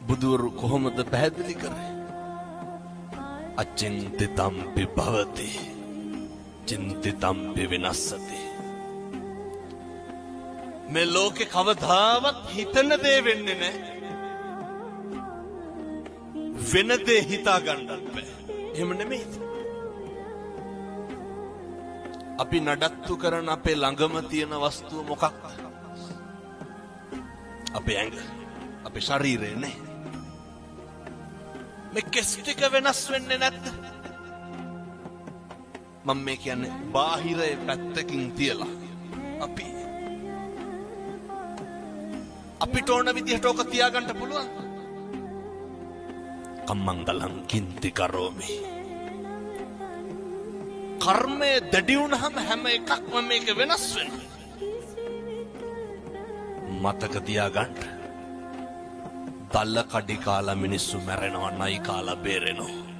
බුදුවරු කොහොමද පැහැදිලි කරේ? අචින්තිතම්පි භවති චින්තිතම්පි විනස්සති. මේ ලෝකේ කවදාවත් හිතන දේ වෙන්නේ නැහැ. වෙන දේ හිතා ගන්නත් බෑ. එහෙම නෙමෙයි. අපි නඩත්තු කරන අපේ ළඟම තියෙන වස්තුව මොකක්ද? අපේ ඇඟ, අපේ ශරීරය නේ. මේ කෙස් ටික වෙනස් වෙන්නේ නැද්ද? මම මේ කියන්නේ බාහිරේ පැත්තකින් තියලා අපිට ඕන විදිහට ඕක තියාගන්න පුළුවන්. කම්මංගලං කින්ති කරෝමි. කර්මය දැඩි වුණාම හැම එකක්ම මේක වෙනස් වෙනවා. මතක තියාගන්න. දල්ල කඩි කාලා මිනිස්සු මැරෙනවා, නයි කාලා බේරෙනවා.